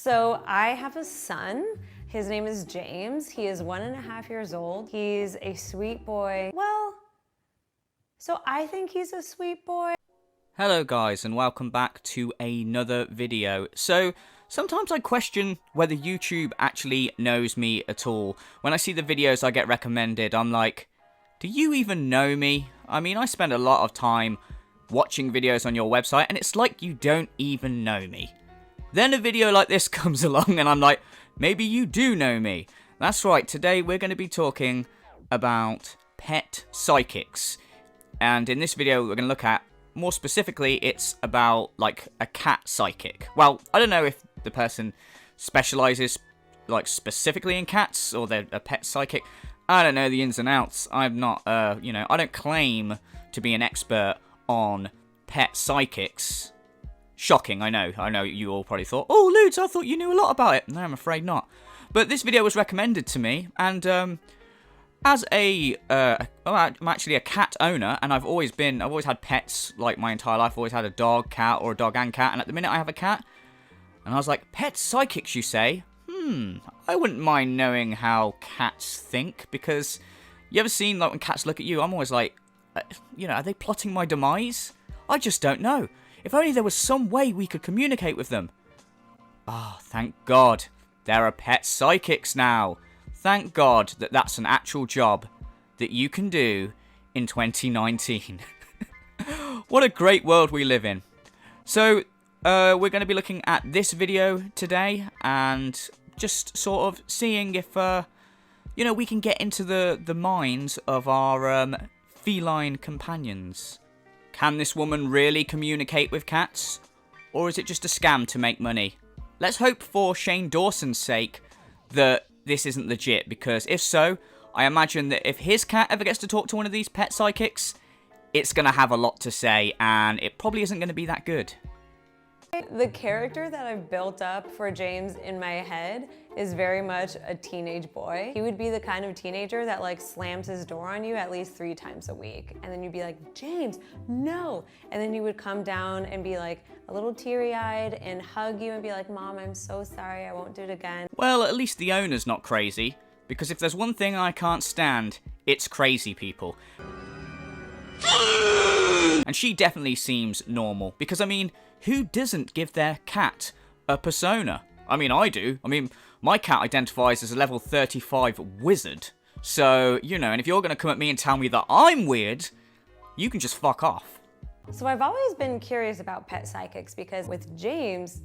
So I have a son. His name is James. He is 1.5 years old. He's a sweet boy. Well, so I think he's a sweet boy. Hello guys, and welcome back to another video. So sometimes I question whether YouTube actually knows me at all. When I see the videos I get recommended, I'm like, do you even know me? I mean, I spend a lot of time watching videos on your website and it's like you don't even know me. Then a video like this comes along and I'm like, maybe you do know me. That's right, today we're going to be talking about pet psychics. And in this video we're going to look at, more specifically, it's about like a cat psychic. Well, I don't know if the person specializes like specifically in cats or they're a pet psychic. I don't know the ins and outs. I'm not, I don't claim to be an expert on pet psychics. Shocking, I know you all probably thought, oh, Ludes, I thought you knew a lot about it. No, I'm afraid not. But this video was recommended to me, and as I'm actually a cat owner, and I've always had pets like my entire life. I've always had a dog, cat, or a dog and cat, and at the minute I have a cat. And I was like, pet psychics, you say? I wouldn't mind knowing how cats think, because you ever seen like when cats look at you, I'm always like, are they plotting my demise? I just don't know. If only there was some way we could communicate with them. Oh, thank God. There are pet psychics now. Thank God that that's an actual job that you can do in 2019. What a great world we live in. So, we're going to be looking at this video today and just sort of seeing if, we can get into the minds of our feline companions. Can this woman really communicate with cats? Or is it just a scam to make money? Let's hope for Shane Dawson's sake that this isn't legit, because if so, I imagine that if his cat ever gets to talk to one of these pet psychics, it's going to have a lot to say, and it probably isn't going to be that good. The character that I've built up for James in my head is very much a teenage boy. He would be the kind of teenager that like slams his door on you at least 3 times a week. And then you'd be like, James, no. And then you would come down and be like a little teary-eyed and hug you and be like, Mom, I'm so sorry, I won't do it again. Well, at least the owner's not crazy, because if there's one thing I can't stand, it's crazy people. And she definitely seems normal, because I mean, who doesn't give their cat a persona? I mean, I do. I mean, my cat identifies as a level 35 wizard. So, and if you're going to come at me and tell me that I'm weird, you can just fuck off. So I've always been curious about pet psychics because with James,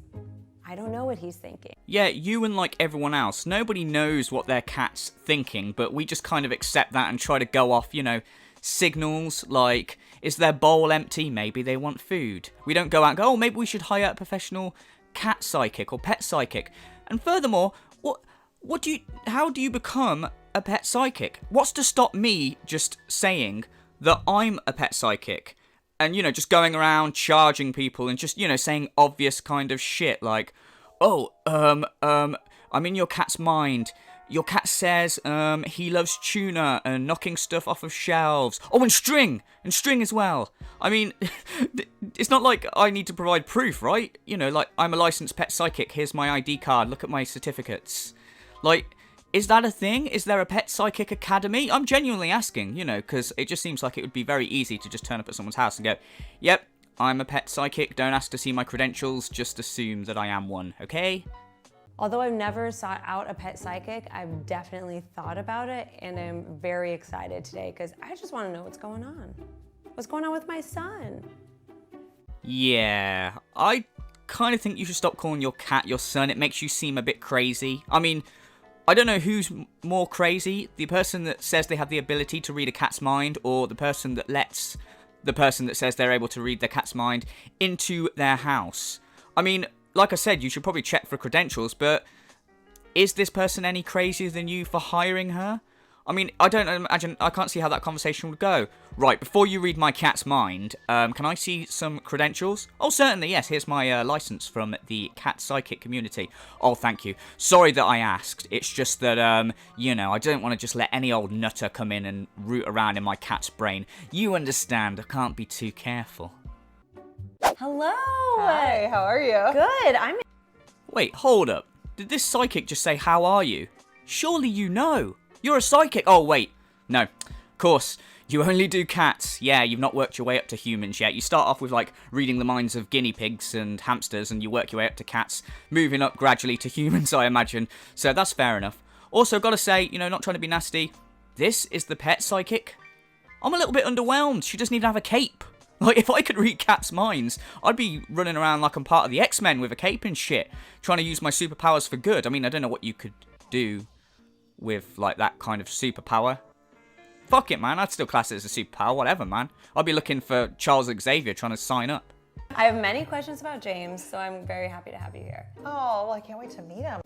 I don't know what he's thinking. Yeah, you and like everyone else, nobody knows what their cat's thinking, but we just kind of accept that and try to go off, signals like, is their bowl empty? Maybe they want food. We don't go out and go, oh, maybe we should hire a professional cat psychic or pet psychic. And furthermore, how do you become a pet psychic? What's to stop me just saying that I'm a pet psychic? And, just going around charging people and just, saying obvious kind of shit like, oh, I'm in your cat's mind. Your cat says he loves tuna and knocking stuff off of shelves. Oh, and string as well. I mean, it's not like I need to provide proof, right? Like, I'm a licensed pet psychic. Here's my ID card. Look at my certificates. Like, is that a thing? Is there a pet psychic academy? I'm genuinely asking, because it just seems like it would be very easy to just turn up at someone's house and go, yep, I'm a pet psychic. Don't ask to see my credentials. Just assume that I am one, okay? Although I've never sought out a pet psychic, I've definitely thought about it, and I'm very excited today because I just want to know what's going on. What's going on with my son? Yeah, I kind of think you should stop calling your cat your son. It makes you seem a bit crazy. I mean, I don't know who's more crazy, the person that says they have the ability to read a cat's mind, or the person that lets the person that says they're able to read their cat's mind into their house. I mean, like I said, you should probably check for credentials, but is this person any crazier than you for hiring her? I mean, I can't see how that conversation would go. Right, before you read my cat's mind, can I see some credentials? Oh, certainly, yes, here's my license from the cat psychic community. Oh, thank you. Sorry that I asked. It's just that, I don't want to just let any old nutter come in and root around in my cat's brain. You understand, I can't be too careful. Hello. Hi, how are you? Good. I'm Wait, hold up. Did this psychic just say, how are you? Surely you know. You're a psychic. Oh, wait. No. Of course. You only do cats. Yeah, you've not worked your way up to humans yet. You start off with, like, reading the minds of guinea pigs and hamsters, and you work your way up to cats, moving up gradually to humans, I imagine. So that's fair enough. Also, gotta say, you know, not trying to be nasty, this is the pet psychic. I'm a little bit underwhelmed. She doesn't even have a cape. Like, if I could read cats' minds, I'd be running around like I'm part of the X-Men with a cape and shit, trying to use my superpowers for good. I mean, I don't know what you could do with, like, that kind of superpower. Fuck it, man. I'd still class it as a superpower. Whatever, man. I'll be looking for Charles Xavier trying to sign up. I have many questions about James, so I'm very happy to have you here. Oh, well, I can't wait to meet him.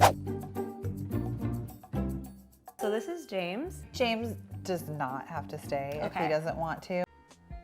So this is James. James does not have to stay if he doesn't want to.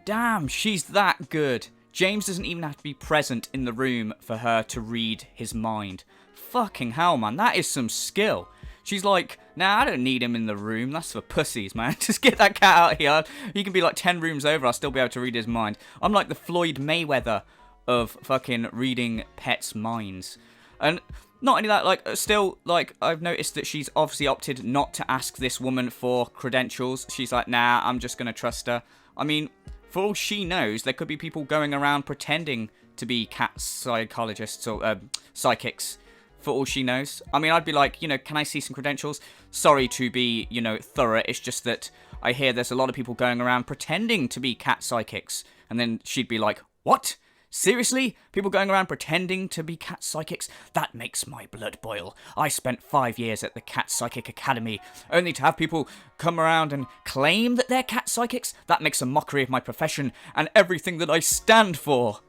Damn, she's that good. James doesn't even have to be present in the room for her to read his mind. Fucking hell, man. That is some skill. She's like, nah, I don't need him in the room. That's for pussies, man. Just get that cat out here. He can be like 10 rooms over. I'll still be able to read his mind. I'm like the Floyd Mayweather of fucking reading pets' minds. And not only that, like, still, like, I've noticed that she's obviously opted not to ask this woman for credentials. She's like, nah, I'm just going to trust her. I mean, for all she knows, there could be people going around pretending to be cat psychologists or psychics. For all she knows. I mean, I'd be like, you know, can I see some credentials? Sorry to be, you know, thorough. It's just that I hear there's a lot of people going around pretending to be cat psychics. And then she'd be like, what? Seriously? People going around pretending to be cat psychics? That makes my blood boil. I spent 5 years at the Cat Psychic Academy, only to have people come around and claim that they're cat psychics? That makes a mockery of my profession and everything that I stand for.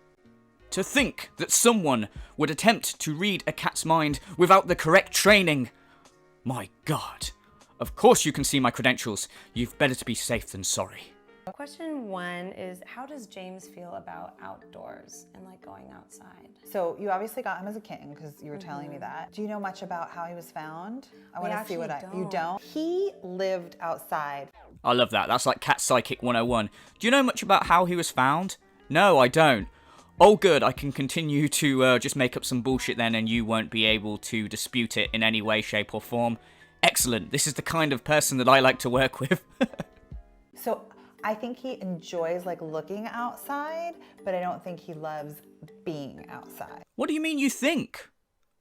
To think that someone would attempt to read a cat's mind without the correct training. My God. Of course you can see my credentials. You've better to be safe than sorry. Question 1 is, how does James feel about outdoors and like going outside? So you obviously got him as a kitten because you were telling me that. Do you know much about how he was found? I want to see what you don't. He lived outside. I love that. That's like Cat Psychic 101. Do you know much about how he was found? No, I don't. Oh good, I can continue to just make up some bullshit then and you won't be able to dispute it in any way, shape or form. Excellent, this is the kind of person that I like to work with. So I think he enjoys like looking outside, but I don't think he loves being outside. What do you mean you think?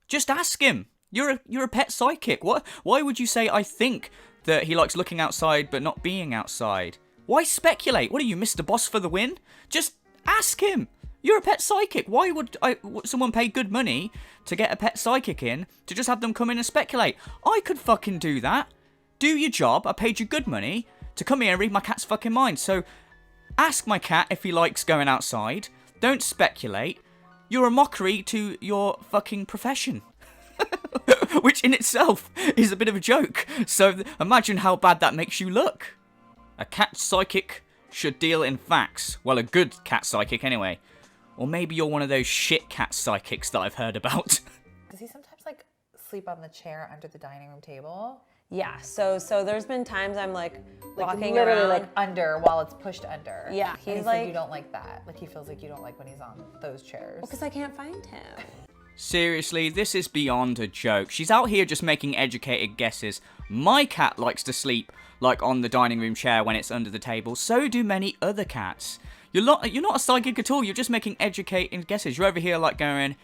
Just ask him. You're a pet psychic. Why would you say I think that he likes looking outside but not being outside? Why speculate? What are you, Mr. Boss for the win? Just ask him. You're a pet psychic. Why would someone pay good money to get a pet psychic in to just have them come in and speculate? I could fucking do that. Do your job. I paid you good money to come here and read my cat's fucking mind. So ask my cat if he likes going outside. Don't speculate. You're a mockery to your fucking profession. Which in itself is a bit of a joke. So imagine how bad that makes you look. A cat psychic should deal in facts. Well, a good cat psychic anyway. Or maybe you're one of those shit cat psychics that I've heard about. Does he sometimes like sleep on the chair under the dining room table? Yeah, so there's been times I'm like walking literally around. like under while it's pushed under. Yeah, And he's like, like, you don't like that. Like he feels like you don't like when he's on those chairs. because I can't find him. Seriously, this is beyond a joke. She's out here just making educated guesses. My cat likes to sleep like on the dining room chair when it's under the table. So do many other cats. You're not a psychic at all. You're just making educated guesses. You're over here like going,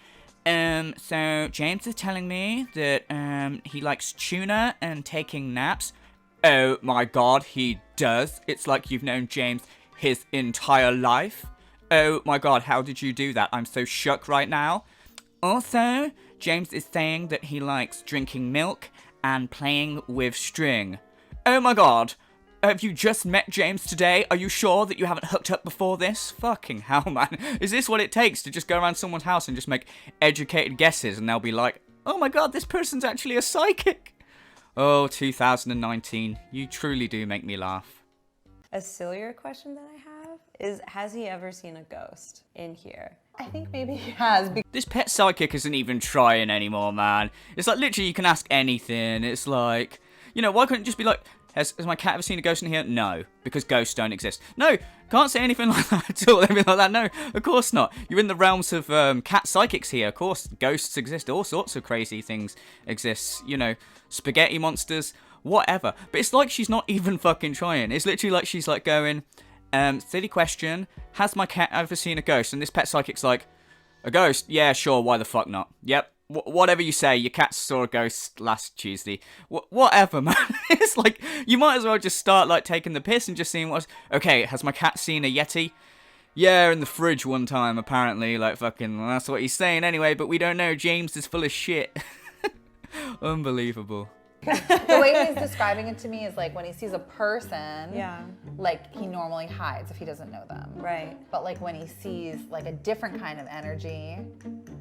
so James is telling me that he likes tuna and taking naps. Oh my God, he does. It's like you've known James his entire life. Oh my God, how did you do that? I'm so shook right now. Also, James is saying that he likes drinking milk and playing with string. Oh my God. Have you just met James today? Are you sure that you haven't hooked up before this? Fucking hell, man. Is this what it takes to just go around someone's house and just make educated guesses and they'll be like, oh my God, this person's actually a psychic? Oh, 2019. You truly do make me laugh. A sillier question that I have is, has he ever seen a ghost in here? I think maybe he has. This pet psychic isn't even trying anymore, man. It's like literally you can ask anything. It's like, you know, why couldn't it just be like, Has my cat ever seen a ghost in here? No, because ghosts don't exist. No, can't say anything like that at all. Anything like that? No, of course not. You're in the realms of cat psychics here. Of course, ghosts exist. All sorts of crazy things exist. You know, spaghetti monsters, whatever. But it's like she's not even fucking trying. It's literally like she's like going, silly question. Has my cat ever seen a ghost? And this pet psychic's like, a ghost? Yeah, sure. Why the fuck not? Yep. Whatever you say, your cat saw a ghost last Tuesday. Whatever, man. It's like, you might as well just start, like, taking the piss and just seeing what's... Okay, has my cat seen a Yeti? Yeah, in the fridge one time, apparently. Like, fucking, well, that's what he's saying anyway, but we don't know. James is full of shit. Unbelievable. The way he's describing it to me is like when he sees a person, Yeah. like he normally hides if he doesn't know them. Right. But like when he sees like a different kind of energy,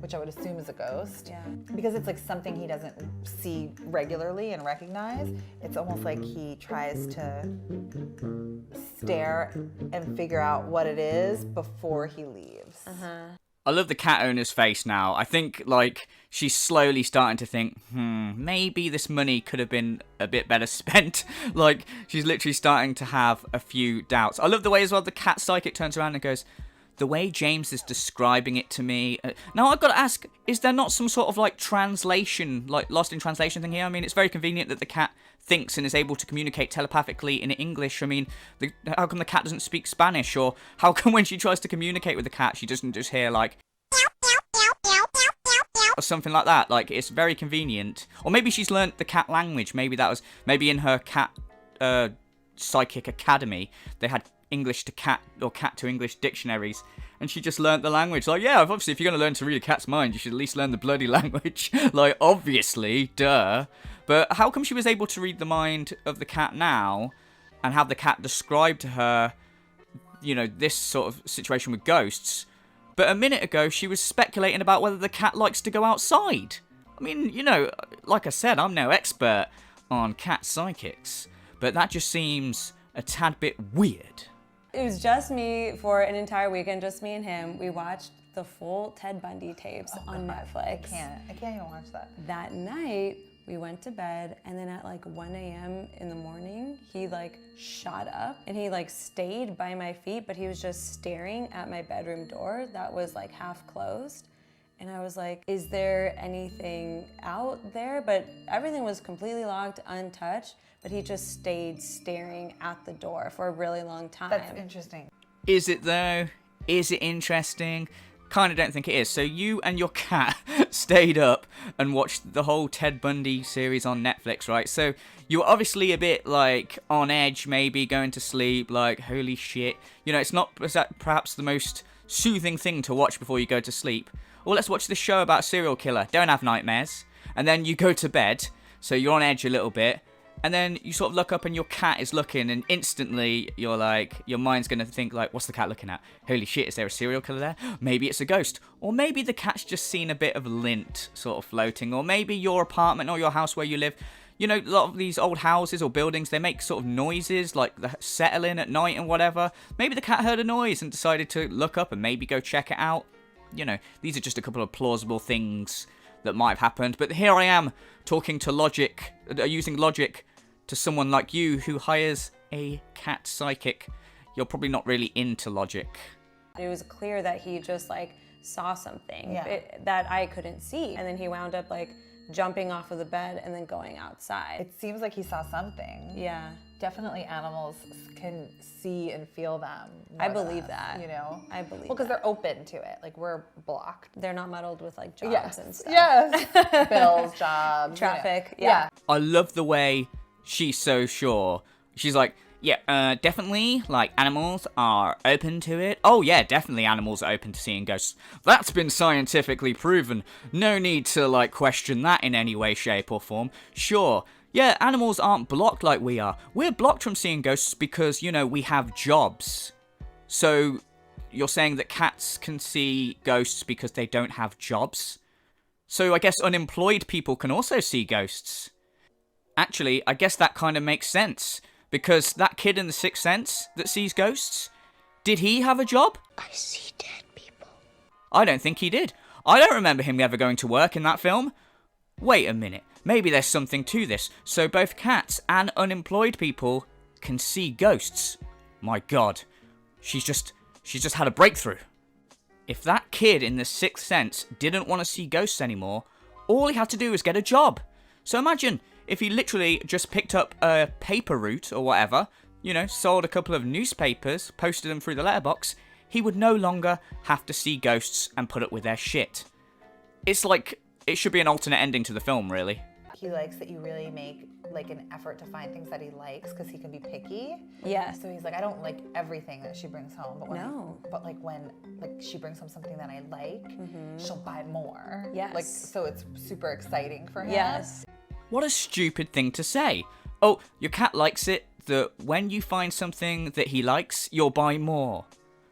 which I would assume is a ghost, Yeah. because it's like something he doesn't see regularly and recognize, it's almost like he tries to stare and figure out what it is before he leaves. I love the cat owner's face now. I think, like, she's slowly starting to think, maybe this money could have been a bit better spent. Like, she's literally starting to have a few doubts. I love the way as well the cat psychic turns around and goes, the way James is describing it to me... Now, I've got to ask, is there not some sort of, like, translation, like, lost in translation thing here? I mean, it's very convenient that the cat thinks and is able to communicate telepathically in English. I mean, how come the cat doesn't speak Spanish? Or how come when she tries to communicate with the cat, she doesn't just hear, like... or something like that. Like, it's very convenient. Or maybe she's learnt the cat language. Maybe that was... Maybe in her cat psychic academy, they had English to cat or cat to English dictionaries, and she just learnt the language. Like, yeah, obviously, if you're going to learn to read a cat's mind, you should at least learn the bloody language. Like, obviously, duh. But how come she was able to read the mind of the cat now and have the cat describe to her, you know, this sort of situation with ghosts? But a minute ago, she was speculating about whether the cat likes to go outside. I mean, you know, like I said, I'm no expert on cat psychics, but that just seems a tad bit weird. It was just me for an entire weekend, just me and him. We watched the full Ted Bundy tapes on Netflix. I can't even watch that. That night, we went to bed, and then at like 1 a.m. in the morning, he like shot up and he like stayed by my feet, but he was just staring at my bedroom door that was like half closed. And I was like, is there anything out there? But everything was completely locked, untouched, but he just stayed staring at the door for a really long time. That's interesting. Is it though? Is it interesting? Kind of don't think it is. So you and your cat stayed up and watched the whole Ted Bundy series on Netflix, right? So you were obviously a bit like on edge, maybe going to sleep, like holy shit. You know, it's not perhaps the most soothing thing to watch before you go to sleep. Well, let's watch this show about a serial killer. Don't have nightmares. And then you go to bed, so you're on edge a little bit. And then you sort of look up and your cat is looking, and instantly you're like, your mind's going to think like, what's the cat looking at? Holy shit, is there a serial killer there? Maybe it's a ghost. Or maybe the cat's just seen a bit of lint sort of floating. Or maybe your apartment or your house where you live, you know, a lot of these old houses or buildings, they make sort of noises like the settling at night and whatever. Maybe the cat heard a noise and decided to look up and maybe go check it out. You know, these are just a couple of plausible things that might have happened. But here I am talking to logic, using logic to someone like you who hires a cat psychic. You're probably not really into logic. It was clear that he just like saw something Yeah. that I couldn't see. And then he wound up like jumping off of the bed and then going outside. It seems like he saw something. Yeah. Definitely animals can see and feel them. I more than believe us, that. You know? I believe Well, because that. they're open to it. Like, we're blocked. They're not muddled with like jobs Yes. and stuff. Yes. Bills, jobs. Traffic. You know. Yeah. I love the way she's so sure. She's like, yeah, definitely, like, animals are open to it. Oh, yeah, definitely animals are open to seeing ghosts. That's been scientifically proven. No need to, like, question that in any way, shape, or form. Sure, yeah, animals aren't blocked like we are. We're blocked from seeing ghosts because, you know, we have jobs. So, you're saying that cats can see ghosts because they don't have jobs? So, I guess unemployed people can also see ghosts. Actually, I guess that kind of makes sense. Because that kid in The Sixth Sense that sees ghosts, did he have a job? I see dead people. I don't think he did. I don't remember him ever going to work in that film. Wait a minute. maybe there's something to this. So both cats and unemployed people can see ghosts. My God, she's just had a breakthrough. If that kid in The Sixth Sense didn't want to see ghosts anymore, all he had to do was get a job. So imagine if he literally just picked up a paper route or whatever, you know, sold a couple of newspapers, posted them through the letterbox, he would no longer have to see ghosts and put up with their shit. It's like, it should be an alternate ending to the film, really. He likes that you really make like an effort to find things that he likes because he can be picky. Yes. So he's like, I don't like everything that she brings home, but when she brings home something that I like, she'll buy more. Yes. Like, so it's super exciting for him. Yes. What a stupid thing to say. Oh, your cat likes it, that when you find something that he likes, you'll buy more.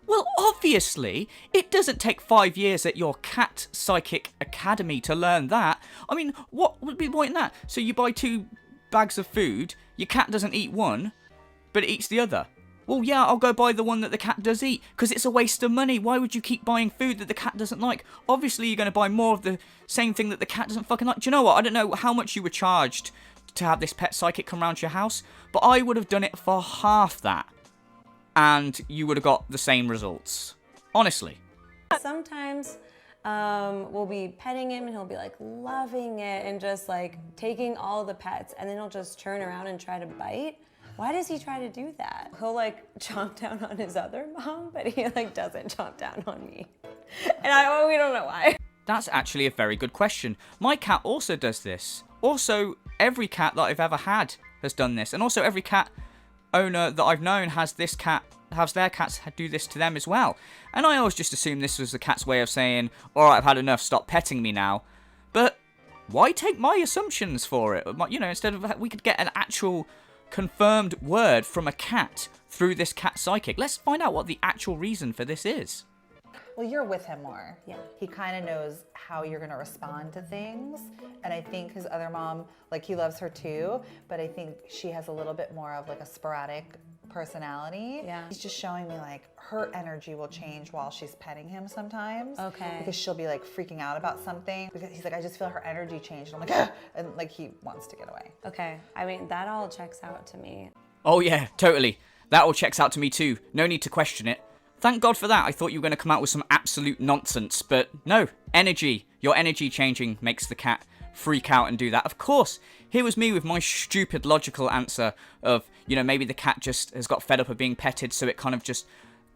Well, obviously, it doesn't take 5 years at your cat psychic academy to learn that. I mean, what would be the point in that? So you buy 2 bags of food, your cat doesn't eat one, but it eats the other. Well, yeah, I'll go buy the one that the cat does eat, because it's a waste of money. Why would you keep buying food that the cat doesn't like? Obviously, you're going to buy more of the same thing that the cat doesn't fucking like. Do you know what? I don't know how much you were charged to have this pet psychic come round to your house, but I would have done it for half that. And you would have got the same results. Honestly. Sometimes we'll be petting him and he'll be like loving it and just like taking all the pets, and then he'll just turn around and try to bite. Why does he try to do that? He'll like chomp down on his other mom, but he like doesn't chomp down on me. And we don't know why. That's actually a very good question. My cat also does this. Also, every cat that I've ever had has done this. And also every cat owner that I've known has their cats do this to them as well. And I always just assumed this was the cat's way of saying, alright, I've had enough, stop petting me now. But why take my assumptions for it? You know, instead of, we could get an actual confirmed word from a cat through this cat psychic. Let's find out what the actual reason for this is. Well, you're with him more. Yeah. He kind of knows how you're going to respond to things. And I think his other mom, like, he loves her too, but I think she has a little bit more of like a sporadic personality. Yeah. He's just showing me like her energy will change while she's petting him sometimes. Okay. Because she'll be like freaking out about something. Because he's like, I just feel her energy change. And I'm like, ah! And like he wants to get away. Okay, I mean, that all checks out to me. Oh yeah, totally. That all checks out to me too. No need to question it. Thank God for that. I thought you were going to come out with some absolute nonsense, but no. Energy. Your energy changing makes the cat freak out and do that. Of course, here was me with my stupid logical answer of, you know, maybe the cat just has got fed up of being petted, so it kind of just,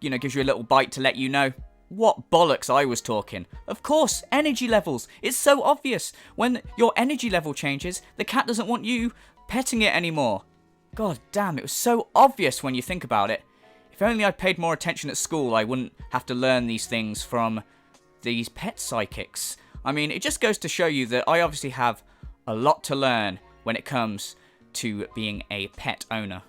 you know, gives you a little bite to let you know. What bollocks I was talking. Of course, energy levels. It's so obvious. When your energy level changes, the cat doesn't want you petting it anymore. God damn, it was so obvious when you think about it. If only I'd paid more attention at school, I wouldn't have to learn these things from these pet psychics. I mean, it just goes to show you that I obviously have a lot to learn when it comes to being a pet owner.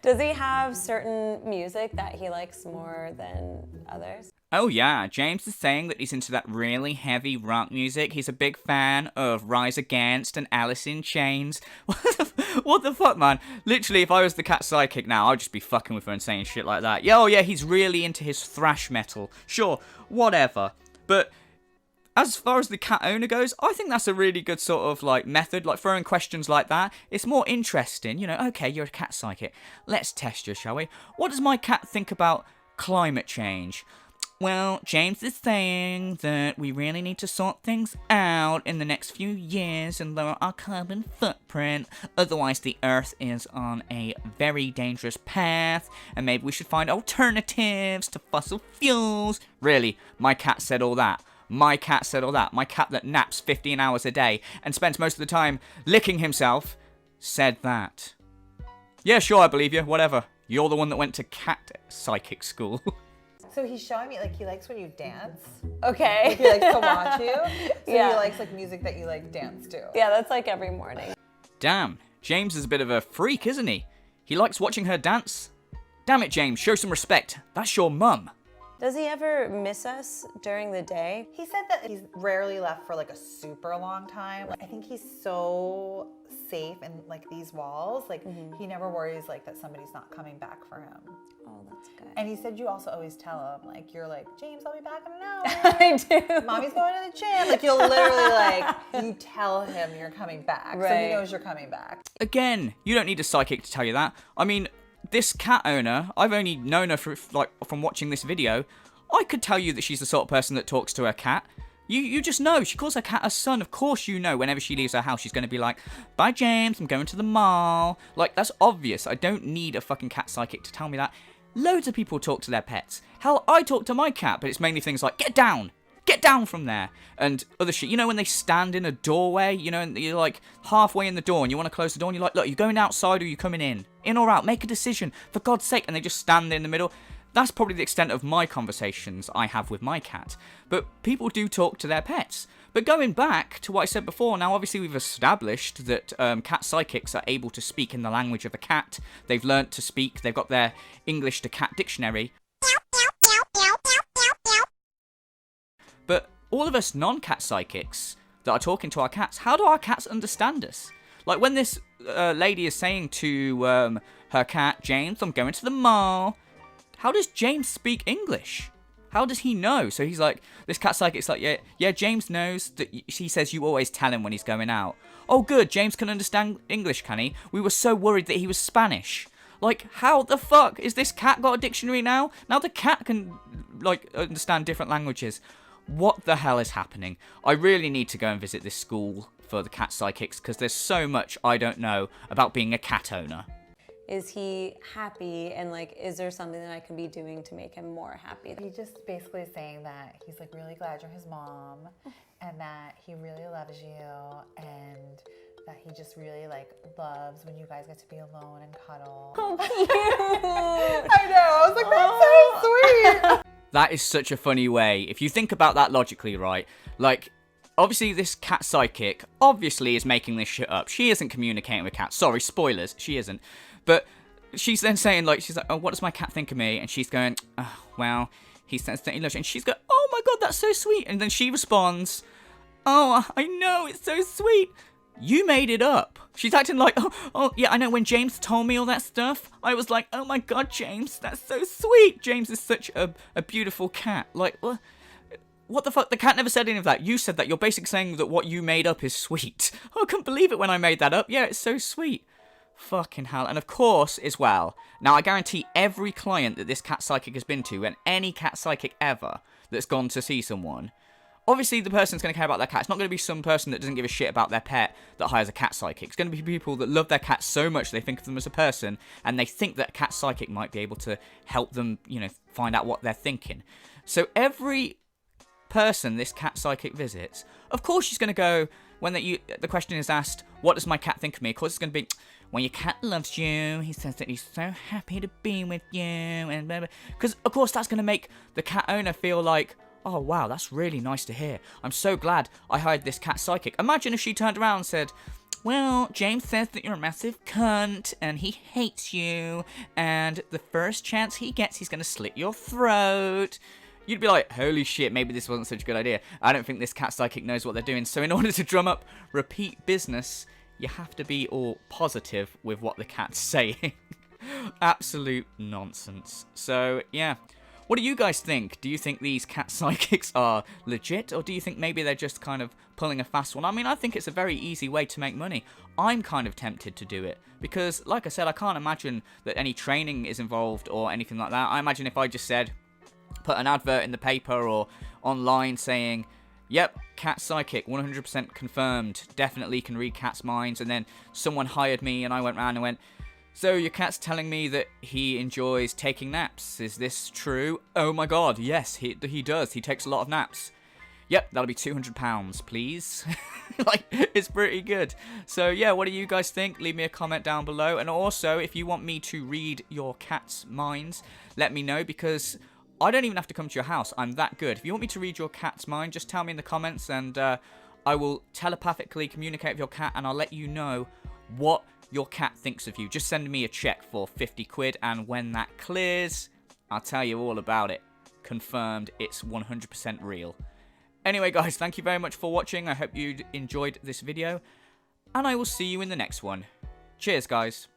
Does he have certain music that he likes more than others? Oh yeah, James is saying that he's into that really heavy rock music. He's a big fan of Rise Against and Alice in Chains. What the fuck, man? Literally, if I was the cat psychic now, I'd just be fucking with her and saying shit like that. Yeah, oh yeah, he's really into his thrash metal. Sure, whatever. But as far as the cat owner goes, I think that's a really good sort of like method, like throwing questions like that. It's more interesting, you know, okay, you're a cat psychic. Let's test you, shall we? What does my cat think about climate change? Well, James is saying that we really need to sort things out in the next few years and lower our carbon footprint. Otherwise, the Earth is on a very dangerous path, and maybe we should find alternatives to fossil fuels. Really, my cat said all that. My cat said all that. My cat that naps 15 hours a day and spends most of the time licking himself said that. Yeah, sure, I believe you. Whatever. You're the one that went to cat psychic school. So he's showing me, like, he likes when you dance. Okay. Like, he likes to watch you. So Yeah. he likes, like, music that you, like, dance to. Yeah, that's like every morning. Damn, James is a bit of a freak, isn't he? He likes watching her dance. Damn it, James, show some respect. That's your mum. Does he ever miss us during the day? He said that he's rarely left for like a super long time. I think he's so safe in like these walls. Like he never worries like that somebody's not coming back for him. Oh, that's good. And he said you also always tell him, like, you're like, James, I'll be back in an hour. I do. Mommy's going to the gym. Like, you'll literally, like, you tell him you're coming back. So he Right. knows you're coming back. Again, you don't need a psychic to tell you that. I mean, this cat owner, I've only known her from watching this video. I could tell you that she's the sort of person that talks to her cat. You just know. She calls her cat her son. Of course you know whenever she leaves her house, she's going to be like, bye, James, I'm going to the mall. Like, that's obvious. I don't need a fucking cat psychic to tell me that. Loads of people talk to their pets. Hell, I talk to my cat, but it's mainly things like, get down from there, and other shit. You know, when they stand in a doorway, you know, and you're like halfway in the door and you want to close the door and you're like, look, you're going outside or you're coming in or out, make a decision, for God's sake, and they just stand in the middle. That's probably the extent of my conversations I have with my cat. But people do talk to their pets. But going back to what I said before, now obviously we've established that cat psychics are able to speak in the language of a cat. They've learnt to speak. They've got their English to cat dictionary. But all of us non-cat psychics that are talking to our cats, how do our cats understand us? Like when this lady is saying to her cat, James, I'm going to the mall. How does James speak English? How does he know? So he's like, this cat psychic's like, yeah, James knows that. He says you always tell him when he's going out. Oh, good, James can understand English, can he? We were so worried that he was Spanish. Like, how the fuck is this cat got a dictionary now? Now the cat can, like, understand different languages. What the hell is happening? I really need to go and visit this school for the cat psychics because there's so much I don't know about being a cat owner. Is he happy, and like, is there something that I can be doing to make him more happy? He just basically is saying that he's like really glad you're his mom and that he really loves you and that he just really like loves when you guys get to be alone and cuddle. Oh, cute. I know, I was like, that's so sweet. That is such a funny way. If you think about that logically, right? Like, obviously this cat psychic obviously is making this shit up. She isn't communicating with cats. Sorry, spoilers, she isn't. But she's then saying, like, she's like, oh, what does my cat think of me? And she's going, oh, well, he says that he loves you. And she's going, oh my God, that's so sweet. And then she responds, oh, I know, it's so sweet. You made it up. She's acting like, oh, yeah, I know when James told me all that stuff, I was like, oh my God, James, that's so sweet. James is such a beautiful cat. Like, what the fuck? The cat never said any of that. You said that. You're basically saying that what you made up is sweet. Oh, I couldn't believe it when I made that up. Yeah, it's so sweet. Fucking hell. And of course, as well, now I guarantee every client that this cat psychic has been to, and any cat psychic ever that's gone to see someone, obviously the person's going to care about their cat. It's not going to be some person that doesn't give a shit about their pet that hires a cat psychic. It's going to be people that love their cat so much they think of them as a person, and they think that a cat psychic might be able to help them, you know, find out what they're thinking. So every person this cat psychic visits, of course she's going to go, when the question is asked, what does my cat think of me? Of course it's going to be, when your cat loves you, he says that he's so happy to be with you, and blah, blah. Because of course that's going to make the cat owner feel like, oh wow, that's really nice to hear. I'm so glad I hired this cat psychic. Imagine if she turned around and said, well, James says that you're a massive cunt, and he hates you, and the first chance he gets, he's going to slit your throat. You'd be like, holy shit, maybe this wasn't such a good idea. I don't think this cat psychic knows what they're doing. So in order to drum up repeat business, you have to be all positive with what the cat's saying. Absolute nonsense. So, yeah. What do you guys think? Do you think these cat psychics are legit, or do you think maybe they're just kind of pulling a fast one? I mean, I think it's a very easy way to make money. I'm kind of tempted to do it because, like I said, I can't imagine that any training is involved or anything like that. I imagine if I just said, put an advert in the paper or online saying, yep, cat psychic, 100% confirmed, definitely can read cats' minds, and then someone hired me and I went round and went, so your cat's telling me that he enjoys taking naps. Is this true? Oh my God, yes, he does. He takes a lot of naps. Yep, that'll be £200, please. Like, it's pretty good. So yeah, what do you guys think? Leave me a comment down below. And also, if you want me to read your cat's minds, let me know, because I don't even have to come to your house. I'm that good. If you want me to read your cat's mind, just tell me in the comments, and I will telepathically communicate with your cat, and I'll let you know what your cat thinks of you. Just send me a check for 50 quid, and when that clears, I'll tell you all about it. confirmed it's 100% real. Anyway guys, thank you very much for watching. I hope you enjoyed this video, and I will see you in the next one. Cheers guys.